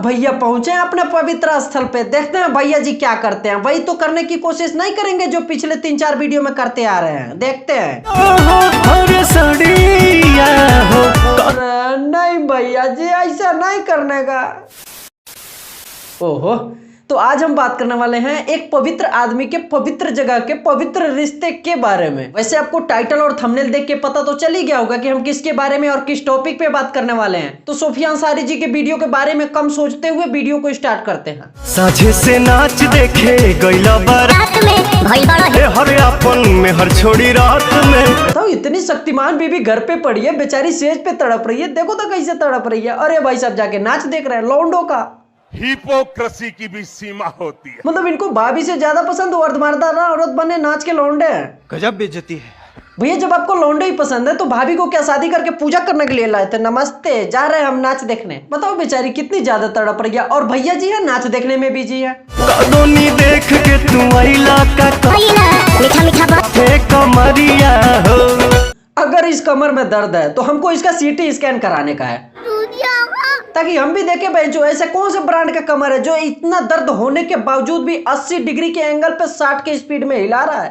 भैया पहुंचे हैं अपने पवित्र स्थल पे। देखते हैं भैया जी क्या करते हैं। वही तो करने की कोशिश नहीं करेंगे जो पिछले 3-4 वीडियो में करते आ रहे हैं। देखते हैं। अरे नहीं भैया जी, ऐसा नहीं करने का। ओहो, तो आज हम बात करने वाले हैं एक पवित्र आदमी के पवित्र जगह के पवित्र रिश्ते के बारे में। वैसे आपको टाइटल और थंबनेल देख के पता तो चल ही गया होगा कि हम किसके बारे में और किस टॉपिक पे बात करने वाले हैं। तो सोफिया अंसारी जी के वीडियो के बारे में कम सोचते हुए वीडियो को स्टार्ट करते हैं। साझे से नाच देखे गइला बारात में भाई बड़ा हर अपन में हर छोड़ी रात में। तो इतनी शक्तिमान बीबी घर पे पड़ी है, बेचारी सेज पे तड़प रही है। देखो तो कैसे तड़प रही है। अरे भाई साहब जाके नाच देख रहे हैं लौंडो का। हिपोक्रेसी की भी सीमा होती है। मतलब इनको भाभी से ज्यादा पसंद वर्दमारदार औरत बने नाच के लौंडे हैं। गजब बेइज्जती है भैया, जब आपको लौंडे ही पसंद है तो भाभी को क्या शादी करके पूजा करने के लिए लाए थे? नमस्ते, जा रहे हैं हम नाच देखने। बताओ बेचारी कितनी ज्यादा तड़प रही है। और भैया जी है नाच देखने में बिजी है। देख के तू आइला का मीठा मीठा बातें कमरिया हो। अगर इस कमर में दर्द है तो हमको इसका सीटी स्कैन कराने का है, ताकि हम भी देखें भाई जो ऐसे कौन से ब्रांड का कमर है जो इतना दर्द होने के बावजूद भी 80 डिग्री के एंगल पे 60 के स्पीड में हिला रहा है।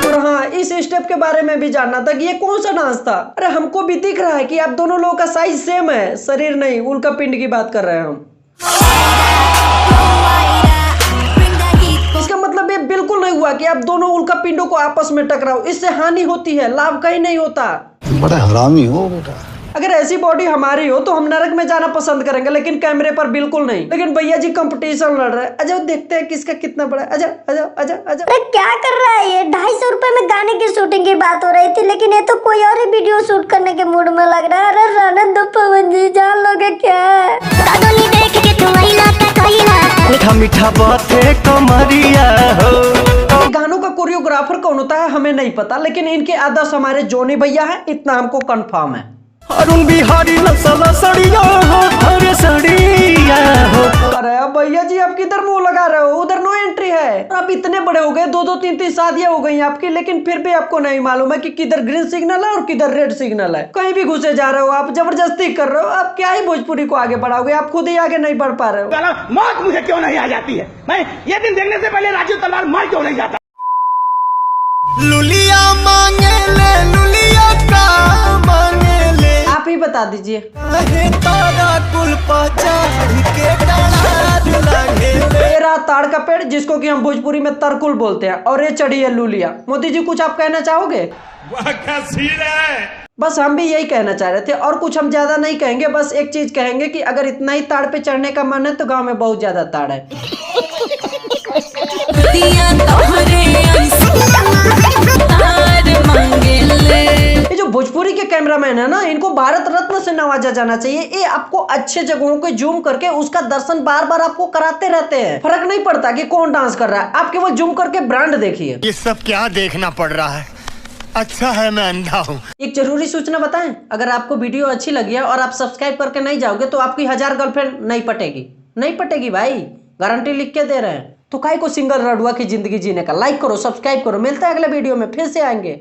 और हाँ, इस स्टेप के बारे में भी जानना था कि ये कौन सा डांस था। अरे हमको भी दिख रहा है कि आप दोनों लोगों का साइज सेम है, शरीर नहीं, उल्का पिंड की बात कर रहे हैं हम। इसका मतलब ये बिल्कुल नहीं हुआ कि आप दोनों उल्का पिंडों को आपस में टकराओ, इससे हानि होती है, लाभ कहीं नहीं होता। बड़ा हरामी हो बेटा। अगर ऐसी बॉडी हमारी हो तो हम नरक में जाना पसंद करेंगे, लेकिन कैमरे पर बिल्कुल नहीं। लेकिन भैया जी कंपटीशन लड़ रहे हैं। अच्छा देखते हैं किसका कितना बड़ा है। अच्छा अच्छा अच्छा अच्छा, अरे क्या कर रहा है ये? 250 रुपए में गाने की शूटिंग की बात हो रही थी, लेकिन ये तो कोई और ही वीडियो शूट करने के मूड में लग रहा है। अरे राणा दो पवन जी, जान लोगे क्या? मीठा मीठा बातें कमरिया हो। गानों का कोरियोग्राफर कौन होता है हमें नहीं पता, लेकिन इनके आदर्श हमारे जोनी भैया हैं, इतना हमको कंफर्म है। अरुण बिहारी नस्ल सड़िया हो, अरे सड़िया हो। अरे भैया जी आप किधर मुंह लगा रहे हो? उधर नो एंट्री है। आप इतने बड़े हो गए, 2-2 3-3 शादियां हो गई आपकी, लेकिन फिर भी आपको नहीं मालूम है कि किधर ग्रीन सिग्नल है और किधर रेड सिग्नल है। कहीं भी घुसे जा रहे हो आप, जबरदस्ती कर रहे हो। आप क्या ही भोजपुरी को आगे बढ़ाओगे? आप खुद ही आगे नहीं बढ़ पा रहे हो। मौत मुझे क्यों नहीं आ जाती है? मैं ये दिन देखने से पहले राजू तलवार मर क्यों नहीं जाता? लुलिया मांगे ले, लुलिया का मांगे ले। आप ही बता दीजिए। तारा कुल के ये रहा ताड़ का पेड़, जिसको कि हम भोजपुरी में तरकुल बोलते हैं, और ये चढ़ी है लुलिया। मोदी जी कुछ आप कहना चाहोगे? वह क्या सीन है? बस हम भी यही कहना चाह रहे थे, और कुछ हम ज्यादा नहीं कहेंगे। बस एक चीज कहेंगे कि अगर इतना ही ताड़ पे चढ़ने का मन है तो गांव में बहुत ज्यादा ताड़ है। ये जो भोजपुरी के कैमरामैन है ना, इनको भारत रत्न से नवाजा जाना चाहिए। ये आपको अच्छे जगहों को जूम करके उसका दर्शन बार बार आपको कराते रहते हैं। फर्क नहीं पड़ता कि कौन डांस कर रहा है, आप केवल जूम करके ब्रांड देखिए। ये सब क्या देखना पड़ रहा है? अच्छा है मैं अंधा हूँ। एक जरूरी सूचना बताएं, अगर आपको वीडियो अच्छी लगी है और आप सब्सक्राइब करके नहीं जाओगे तो आपकी 1000 गर्लफ्रेंड नहीं पटेगी। नहीं पटेगी भाई, गारंटी लिख के दे रहे हैं। तो काहे को सिंगल रडुआ की जिंदगी जीने का। लाइक करो, सब्सक्राइब करो। मिलता है अगले वीडियो में, फिर से आएंगे।